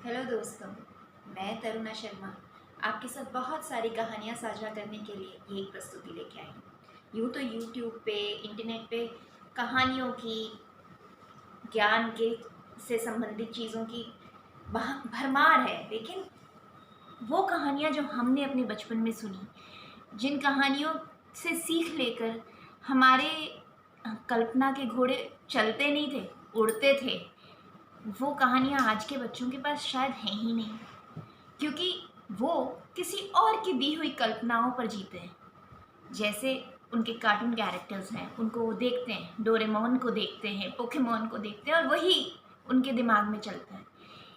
Hello दोस्तों, मैं तरुणा शर्मा आपके साथ बहुत सारी कहानियाँ साझा करने के लिए ये एक प्रस्तुति लेके आई हूँ। यूँ तो यूट्यूब पे, इंटरनेट पे कहानियों की, ज्ञान के से संबंधित चीज़ों की भरमार है, लेकिन वो कहानियाँ जो हमने अपने बचपन में सुनी, जिन कहानियों से सीख लेकर हमारे कल्पना के घोड़े चलते नहीं थे, उड़ते थे, वो कहानियाँ आज के बच्चों के पास शायद हैं ही नहीं। क्योंकि वो किसी और की दी हुई कल्पनाओं पर जीते हैं। जैसे उनके कार्टून कैरेक्टर्स हैं, उनको वो देखते हैं, डोरेमोन को देखते हैं, पोकेमोन को देखते हैं और वही उनके दिमाग में चलता है।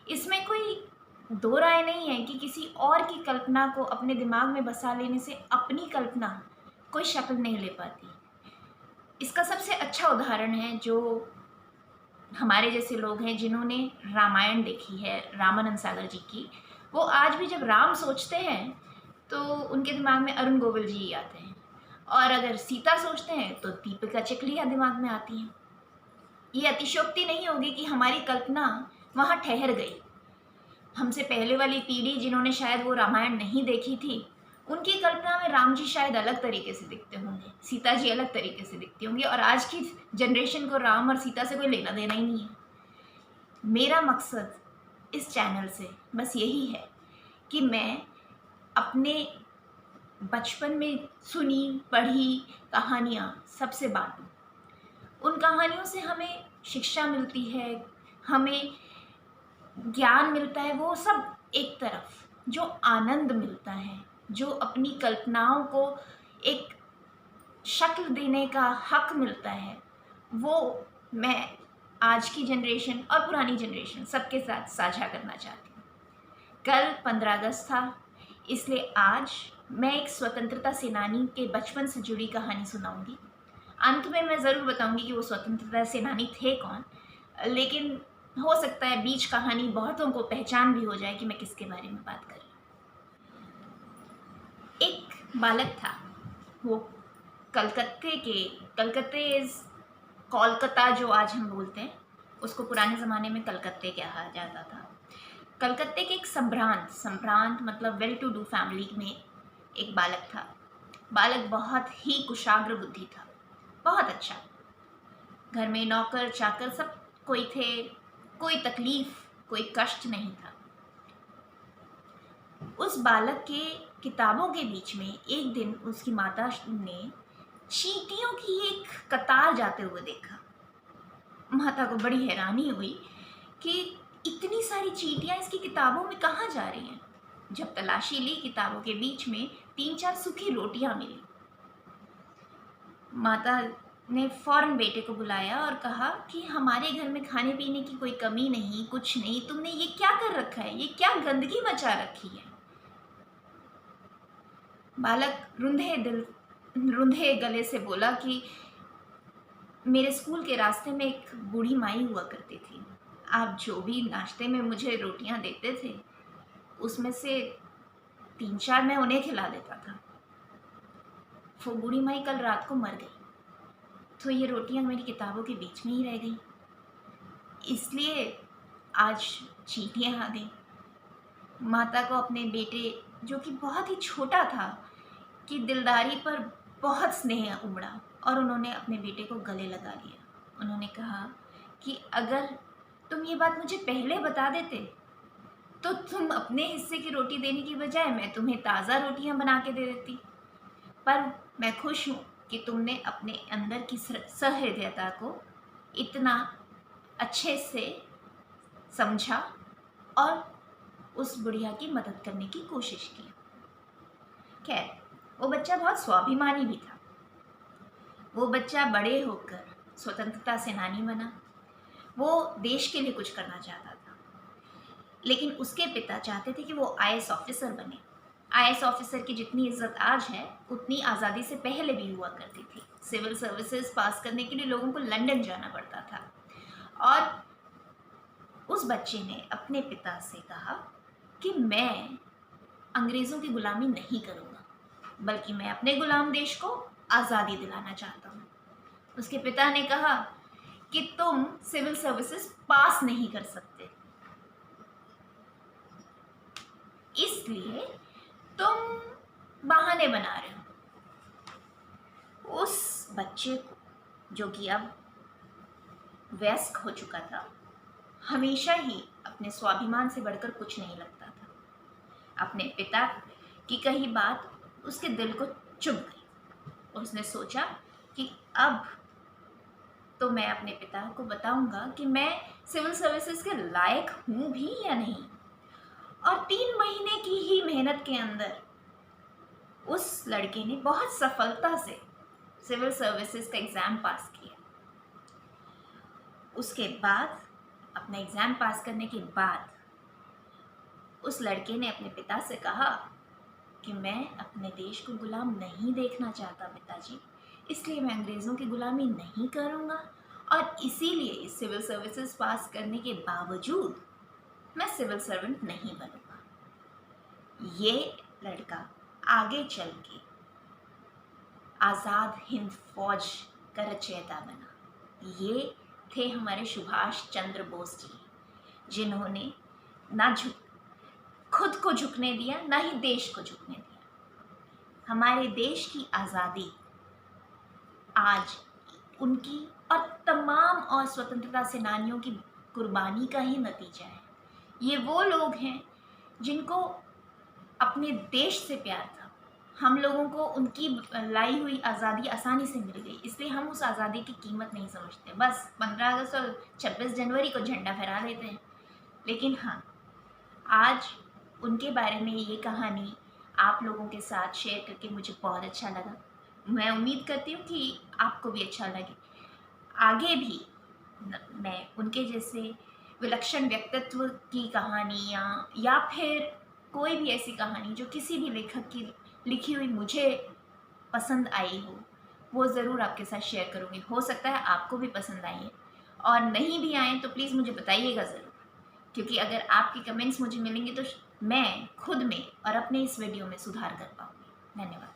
इसमें कोई दो राय नहीं है कि किसी और की कल्पना को अपने दिमाग में बसा लेने से अपनी कल्पना कोई शक्ल नहीं ले पाती। इसका सबसे अच्छा उदाहरण है जो हमारे जैसे लोग हैं जिन्होंने रामायण देखी है, रामानंद सागर जी की। वो आज भी जब राम सोचते हैं तो उनके दिमाग में अरुण गोविल जी आते हैं, और अगर सीता सोचते हैं तो दीपिका चिखलिया दिमाग में आती हैं। ये अतिशयोक्ति नहीं होगी कि हमारी कल्पना वहाँ ठहर गई। हमसे पहले वाली पीढ़ी जिन्होंने शायद वो रामायण नहीं देखी थी, उनकी कल्पना में राम जी शायद अलग तरीके से दिखते होंगे, सीता जी अलग तरीके से दिखती होंगी, और आज की जनरेशन को राम और सीता से कोई लेना देना ही नहीं है। मेरा मकसद इस चैनल से बस यही है कि मैं अपने बचपन में सुनी पढ़ी कहानियाँ सबसे बांटूँ। उन कहानियों से हमें शिक्षा मिलती है, हमें ज्ञान मिलता है, वो सब एक तरफ। जो आनंद मिलता है, जो अपनी कल्पनाओं को एक शक्ल देने का हक मिलता है, वो मैं आज की जनरेशन और पुरानी जनरेशन सबके साथ साझा करना चाहती हूँ। कल 15 अगस्त था, इसलिए आज मैं एक स्वतंत्रता सेनानी के बचपन से जुड़ी कहानी सुनाऊंगी। अंत में मैं ज़रूर बताऊंगी कि वो स्वतंत्रता सेनानी थे कौन, लेकिन हो सकता है बीच कहानी बहुतों को पहचान भी हो जाए कि मैं किसके बारे में बात कर रही हूँ। एक बालक था, वो कलकत्ते कोलकाता जो आज हम बोलते हैं, उसको पुराने ज़माने में कलकत्ते कहा जाता था। कलकत्ते के एक संभ्रांत मतलब वेल टू डू फैमिली में एक बालक था। बालक बहुत ही कुशाग्र बुद्धि था, बहुत अच्छा। घर में नौकर चाकर सब कोई थे, कोई तकलीफ, कोई कष्ट नहीं था। उस बालक के किताबों के बीच में एक दिन उसकी माता ने चींटियों की एक कतार जाते हुए देखा। माता को बड़ी हैरानी हुई कि इतनी सारी चींटियां इसकी किताबों में कहाँ जा रही हैं। जब तलाशी ली किताबों के बीच में 3-4 सूखी रोटियां मिली। माता ने फौरन बेटे को बुलाया और कहा कि हमारे घर में खाने पीने की कोई कमी नहीं, कुछ नहीं, तुमने ये क्या कर रखा है, ये क्या गंदगी मचा रखी है। बालक रुंधे गले से बोला कि मेरे स्कूल के रास्ते में एक बूढ़ी माई हुआ करती थी। आप जो भी नाश्ते में मुझे रोटियां देते थे, उसमें से 3-4 मैं उन्हें खिला देता था। वो बूढ़ी माई कल रात को मर गई, तो ये रोटियां मेरी किताबों के बीच में ही रह गई, इसलिए आज चींटियां आ गई। माता को अपने बेटे, जो कि बहुत ही छोटा था, की दिलदारी पर बहुत स्नेह उमड़ा और उन्होंने अपने बेटे को गले लगा लिया। उन्होंने कहा कि अगर तुम ये बात मुझे पहले बता देते तो तुम अपने हिस्से की रोटी देने की बजाय मैं तुम्हें ताज़ा रोटियां बना के दे देती। पर मैं खुश हूँ कि तुमने अपने अंदर की सहृदयता को इतना अच्छे से समझा और उस बुढ़िया की मदद करने की कोशिश की। खैर, वो बच्चा बहुत स्वाभिमानी भी था। वो बच्चा बड़े होकर स्वतंत्रता सेनानी बना। वो देश के लिए कुछ करना चाहता था, लेकिन उसके पिता चाहते थे कि वो आईएएस ऑफिसर बने। आईएएस ऑफिसर की जितनी इज्जत आज है, उतनी आज़ादी से पहले भी हुआ करती थी। सिविल सर्विसेज पास करने के लिए लोगों को लंदन जाना पड़ता था, और उस बच्चे ने अपने पिता से कहा कि मैं अंग्रेज़ों की गुलामी नहीं करूँगा, बल्कि मैं अपने गुलाम देश को आज़ादी दिलाना चाहता हूँ। उसके पिता ने कहा कि तुम सिविल सर्विसेज पास नहीं कर सकते। इसलिए तुम बहाने बना रहे हो। उस बच्चे को, जो कि अब वयस्क हो चुका था, हमेशा ही अपने स्वाभिमान से बढ़कर कुछ नहीं लगता था। अपने पिता की कही बात उसके दिल को चुभ गई। उसने सोचा कि अब तो मैं अपने पिता को बताऊंगा कि मैं सिविल सर्विसेज के लायक हूं भी या नहीं। और 3 महीने की ही मेहनत के अंदर उस लड़के ने बहुत सफलता से सिविल सर्विसेज का एग्ज़ाम पास किया। उसके बाद, अपना एग्ज़ाम पास करने के बाद, उस लड़के ने अपने पिता से कहा कि मैं अपने देश को गुलाम नहीं देखना चाहता पिताजी, इसलिए मैं अंग्रेज़ों की गुलामी नहीं करूँगा और इसीलिए सिविल सर्विसेज पास करने के बावजूद मैं सिविल सर्वेंट नहीं बनूँगा। ये लड़का आगे चल के आज़ाद हिंद फौज का रचयिता बना। ये थे हमारे सुभाष चंद्र बोस जी, जिन्होंने ना खुद को झुकने दिया, ना ही देश को झुकने दिया। हमारे देश की आज़ादी आज उनकी और तमाम और स्वतंत्रता सेनानियों की कुर्बानी का ही नतीजा है। ये वो लोग हैं जिनको अपने देश से प्यार था। हम लोगों को उनकी लाई हुई आज़ादी आसानी से मिल गई, इसलिए हम उस आज़ादी की कीमत नहीं समझते। बस 15 अगस्त और 26 जनवरी को झंडा फहरा देते हैं। लेकिन हाँ, आज उनके बारे में ये कहानी आप लोगों के साथ शेयर करके मुझे बहुत अच्छा लगा। मैं उम्मीद करती हूँ कि आपको भी अच्छा लगे। आगे भी मैं उनके जैसे विलक्षण व्यक्तित्व की कहानियाँ या फिर कोई भी ऐसी कहानी जो किसी भी लेखक की लिखी हुई मुझे पसंद आई हो, वो ज़रूर आपके साथ शेयर करूँगी। हो सकता है आपको भी पसंद आए, और नहीं भी आए तो प्लीज़ मुझे बताइएगा ज़रूर, क्योंकि अगर आपके कमेंट्स मुझे मिलेंगे तो मैं खुद में और अपने इस वीडियो में सुधार कर पाऊँगी। धन्यवाद।